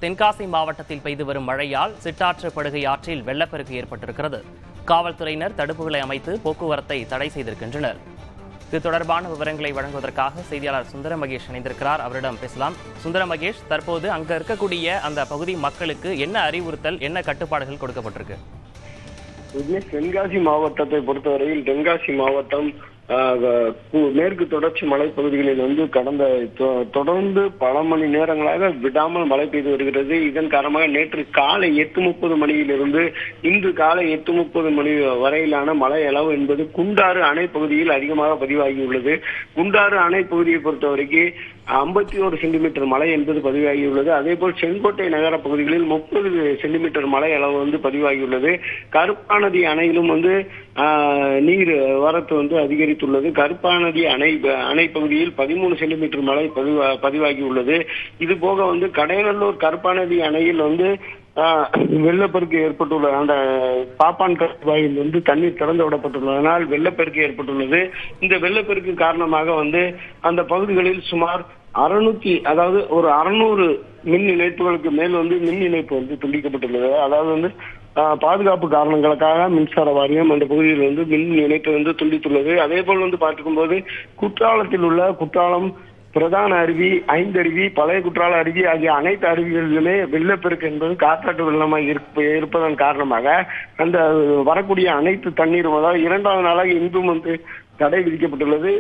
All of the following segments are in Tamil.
தென்காசி மாவட்டத்தில் பெய்து வரும் மழையால் சிட்டாற்று படுகை ஆற்றில் வெள்ளப்பெருக்கு ஏற்பட்டிருக்கிறது. காவல்துறையினர் தடுப்புகளை அமைத்து போக்குவரத்தை தடை செய்திருக்கின்றனர். இது தொடர்பான விவரங்களை வழங்குவதற்காக செய்தியாளர் சுந்தர மகேஷ் இணைந்திருக்கிறார். அவரிடம் பேசலாம். சுந்தர மகேஷ், தற்போது அங்க இருக்கக்கூடிய அந்த பகுதி மக்களுக்கு என்ன அறிவுறுத்தல், என்ன கட்டுப்பாடுகள் கொடுக்கப்பட்டிருக்கு? தென்காசி மாவட்டத்தை பொறுத்தவரையில் தென்காசி மாவட்டம் மேற்கு தொடர்ச்சி மலைப்பகுதிகளில் தொடர்ந்து பல மணி நேரங்களாக விடாமல் மழை பெய்து வருகிறது. இதன் காரணமாக நேற்று காலை 8:30 மணியிலிருந்து இன்று காலை 8:30 மணி வரையிலான மழை அளவு என்பது குண்டாறு அணை பகுதியில் அதிகமாக பதிவாகியுள்ளது. குண்டாறு அணை பகுதியை பொறுத்தவரைக்கும் 51 சென்டிமீட்டர் மழை என்பது பதிவாகியுள்ளது. அதே போல் செங்கோட்டை நகர பகுதிகளில் 30 சென்டிமீட்டர் மழை அளவு பதிவாகியுள்ளது. கருப்பாநதி அணையிலும் நீர் வரத்து அதிகரித்துள்ளது. கருப்பாநதி அணை பகுதியில் 13 சென்டிமீட்டர் மழை பதிவாகியுள்ளது. இது போக கடையநல்லூர் கருப்பாநதி அணையில் வெள்ளப்பெருக்கு ஏற்பட்டுள்ளது. அந்த பாப்பான் வாயில் தண்ணீர் திறந்து விடப்பட்டுள்ளதனால் வெள்ளப்பெருக்கு ஏற்பட்டுள்ளது. இந்த வெள்ளப்பெருக்கு காரணமாக அந்த பகுதிகளில் சுமார் 600 மின் இணைப்புகளுக்கு மேல் மின் இணைப்பு துண்டிக்கப்பட்டுள்ளது. அதாவது பாதுகாப்பு காரணங்களுக்காக மின்சார வாரியம் அந்த பகுதியில் மின் இணைப்பு துண்டித்துள்ளது. அதே போல் பார்க்கும்போது குற்றாலத்தில் உள்ள குற்றாலம் பிரதான அருவி, 5 அருவி, பழைய குற்றால அருவி ஆகிய அனைத்து அருவிகளிலுமே வெள்ளப்பெருக்கு என்பது காற்றாற்று வெள்ளமாக இருப்பதன் காரணமாக அந்த வரக்கூடிய அனைத்து தண்ணீரும், அதாவது 2வது நாளாக இன்றும் தடை விதிக்கப்பட்டுள்ளது.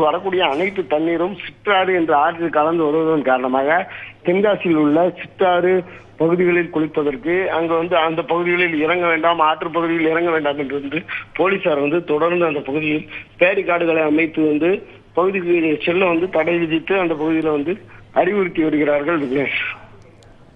வரக்கூடிய அனைத்து தண்ணீரும் சிற்றாறு என்ற ஆற்றில் கலந்து வருவதன் காரணமாக தென்காசியில் உள்ள சிற்றாறு பகுதிகளில் குளிப்பதற்கு அங்கு அந்த பகுதிகளில் இறங்க வேண்டாம், ஆற்று பகுதியில் இறங்க வேண்டாம் என்று போலீசார் தொடர்ந்து அந்த பகுதியில் பேரிகார்டுகளை அமைத்து பகுதிக்கு செல்ல தடை விதித்து அந்த பகுதியில் அறிவுறுத்தி வருகிறார்கள்.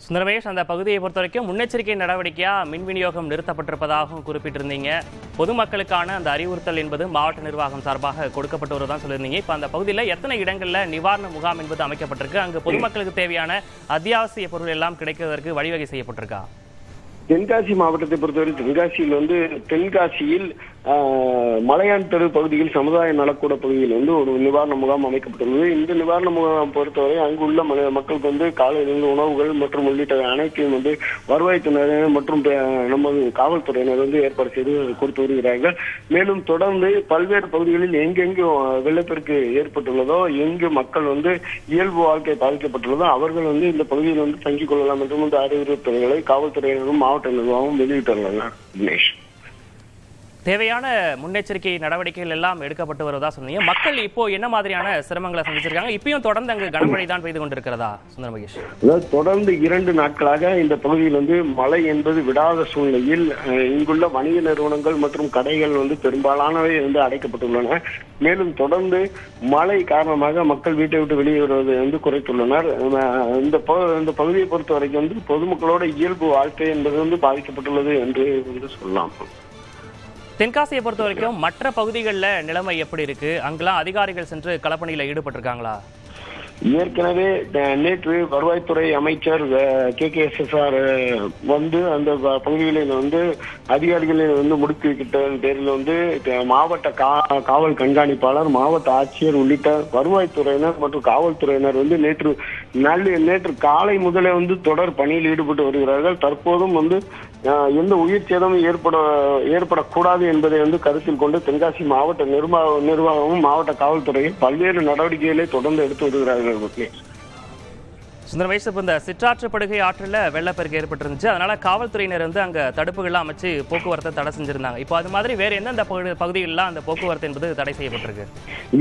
சுந்தரமேஷ், அந்த பகுதியை பொறுத்த வரைக்கும் முன்னெச்சரிக்கை நடவடிக்கையா மின் விநியோகம் நிறுத்தப்பட்டிருப்பதாகவும் குறிப்பிட்டிருந்தீங்க. பொதுமக்களுக்கான அந்த அறிவுறுத்தல் என்பது மாவட்ட நிர்வாகம் சார்பாக கொடுக்கப்பட்டு வருவதான் சொல்லியிருந்தீங்க. இப்ப அந்த பகுதியில் எத்தனை இடங்கள்ல நிவாரண முகாம் என்பது அமைக்கப்பட்டிருக்கு? அங்கு பொதுமக்களுக்கு தேவையான அத்தியாவசிய பொருள் எல்லாம் கிடைக்கிறதற்கு வழிவகை செய்யப்பட்டிருக்கா? தென்காசி மாவட்டத்தை பொறுத்தவரை தென்காசியில் மலையான் தெரு பகுதியில் சமுதாய நலக்கூட பகுதியில் ஒரு நிவாரண முகாம் அமைக்கப்பட்டுள்ளது. இந்த நிவாரண முகாம் பொறுத்தவரை அங்குள்ள மக்களுக்கு காலையிலிருந்து உணவுகள் மற்றும் உள்ளிட்ட அனைத்தையும் வருவாய்த்துறையினர் மற்றும் நமது காவல்துறையினர் ஏற்பாடு செய்து கொடுத்து வருகிறார்கள். மேலும் தொடர்ந்து பல்வேறு பகுதிகளில் எங்கெங்கு வெள்ளப்பெருக்கு ஏற்பட்டுள்ளதோ, எங்கு மக்கள் இயல்பு வாழ்க்கை பாதிக்கப்பட்டுள்ளதோ அவர்கள் இந்த பகுதியில் தங்கிக் கொள்ளலாம் என்றும் அறிவுறுத்தல்களை காவல்துறையினரும் மாவட்ட நிர்வாகம் வெளியிட்டுள்ளனர். தினேஷ், தேவையான முன்னெச்சரிக்கை நடவடிக்கைகள் எல்லாம் எடுக்கப்பட்டு வருவதா சொன்னீங்க. மக்கள் இப்போ என்ன மாதிரியான சிரமங்களை சந்திச்சிருக்காங்க? இப்பயும் தொடர்ந்து அங்கு கனமழை தான் பெய்து கொண்டிருக்கிறதா சுந்தர மகேஷ்? தொடர்ந்து 2 நாட்களாக இந்த பகுதியில் மழை என்பது விடாத சூழ்நிலையில் இங்குள்ள வணிக நிறுவனங்கள் மற்றும் கடைகள் பெரும்பாலானவை அடைக்கப்பட்டுள்ளன. மேலும் தொடர்ந்து மழை காரணமாக மக்கள் வீட்டை விட்டு வெளியே வருவதை குறைத்துள்ளனர். இந்த பகுதியை பொறுத்த வரைக்கும் பொதுமக்களோட இயல்பு வாழ்க்கை என்பது பாதிக்கப்பட்டுள்ளது என்று சொல்லலாம். தென்காசியை பொறுத்த வரைக்கும் மற்ற பகுதிகளில் நிலைமை எப்படி இருக்கு? அங்கெல்லாம் அதிகாரிகள் சென்று களப்பணியில் ஈடுபட்டிருக்காங்களா? ஏற்கனவே நேற்று வருவாய்த்துறை அமைச்சர் KKSSR அந்த பகுதிகளில் அதிகாரிகளை முடுக்கி வைக்கிட்ட பேரில் மாவட்ட காவல் கண்காணிப்பாளர், மாவட்ட ஆட்சியர் உள்ளிட்ட வருவாய்த்துறையினர் மற்றும் காவல்துறையினர் நேற்று காலை முதலே தொடர் பணியில் ஈடுபட்டு வருகிறார்கள். தற்போதும் எந்த உயிர் சேதமும் ஏற்படக்கூடாது என்பதை கருத்தில் கொண்டு தென்காசி மாவட்ட நிர்வாகமும் மாவட்ட காவல்துறையும் பல்வேறு நடவடிக்கைகளை தொடர்ந்து எடுத்து வருகிறார்கள். சுந்தர வயசு, இந்த சிற்றாற்று படுகை ஆற்றில் வெள்ளப்பெருக்கு ஏற்பட்டிருந்துச்சு. அதனால காவல்துறையினர் அங்க தடுப்புகள்லாம் அமைச்சு போக்குவரத்தை தடை செஞ்சிருந்தாங்க. இப்போ அது மாதிரி வேற எந்தெந்த பகுதிகளெல்லாம் அந்த போக்குவரத்து என்பது தடை செய்யப்பட்டிருக்கு?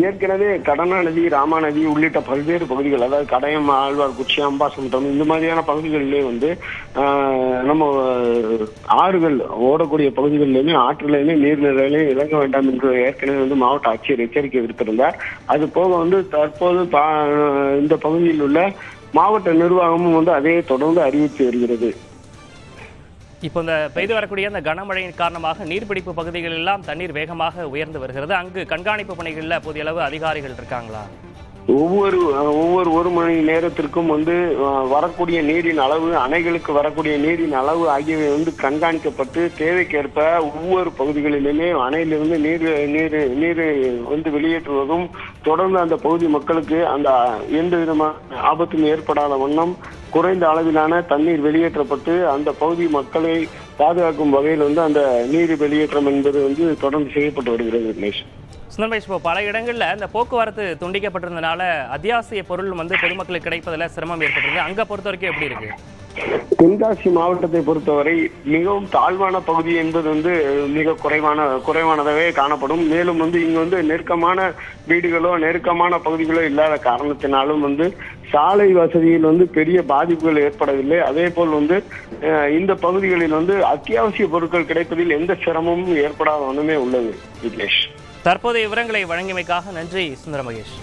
ஏற்கனவே கடனா நதி, ராமா நதி உள்ளிட்ட பல்வேறு பகுதிகள், அதாவது கடையம், ஆழ்வார்குச்சி, அம்பாசமுத்திரம் இந்த மாதிரியான பகுதிகளிலே நம்ம ஆறுகள் ஓடக்கூடிய பகுதிகளிலுமே ஆற்றிலையுமே நீர்நிலையிலையும் இறங்க வேண்டாம் என்று ஏற்கனவே மாவட்ட ஆட்சியர் எச்சரிக்கை விடுத்திருந்தார். அது போக தற்போது இந்த பகுதியில் உள்ள மாவட்ட நிர்வாகமும் அதே தொடர்ந்து அறிவித்து வருகிறது. இப்போ இந்த பெய்து வரக்கூடிய அந்த கனமழையின் காரணமாக நீர்பிடிப்பு பகுதிகள் எல்லாம் தண்ணீர் வேகமாக உயர்ந்து வருகிறது. அங்கு கண்காணிப்பு பணிகளில் போதிய அளவு அதிகாரிகள் இருக்காங்களா? ஒவ்வொரு ஒரு மணி நேரத்திற்கும் வரக்கூடிய நீரின் அளவு, அணைகளுக்கு வரக்கூடிய நீரின் அளவு ஆகியவை கண்காணிக்கப்பட்டு தேவைக்கேற்ப ஒவ்வொரு பகுதிகளிலுமே அணையிலிருந்து நீர் வெளியேற்றுவதும், தொடர்ந்து அந்த பகுதி மக்களுக்கு அந்த எந்த விதமான ஆபத்தும் ஏற்படாத வண்ணம் குறைந்த அளவிலான தண்ணீர் வெளியேற்றப்பட்டு அந்த பகுதி மக்களை பாதுகாக்கும் வகையில் அந்த நீர் வெளியேற்றம் என்பது தொடர்ந்து செய்யப்பட்டு வருகிறது. விக்னேஷ், சுந்தர்மேஷ், இப்போ பல இடங்கள்ல இந்த போக்குவரத்து துண்டிக்கப்பட்டிருந்தனால அத்தியாவசிய பொருள் பொதுமக்களுக்கு கிடைப்பதில் சிரமம் ஏற்பட்டிருக்கு. அங்க பொறுத்த வரைக்கும் எப்படி இருக்கு? தென்காசி மாவட்டத்தை பொறுத்தவரை மிகவும் தாழ்வான பகுதி என்பது மிக குறைவானதாகவே காணப்படும். மேலும் இங்கு நெருக்கமான வீடுகளோ நெருக்கமான பகுதிகளோ இல்லாத காரணத்தினாலும் சாலை வசதியில் பெரிய பாதிப்புகள் ஏற்படவில்லை. அதே போல் இந்த பகுதிகளில் அத்தியாவசிய பொருட்கள் கிடைப்பதில் எந்த சிரமமும் ஏற்படாத ஒண்ணுமே உள்ளது. விக்னேஷ், தற்போதைய விவரங்களை வழங்கியமைக்காக நன்றி சுந்தர மகேஷ்.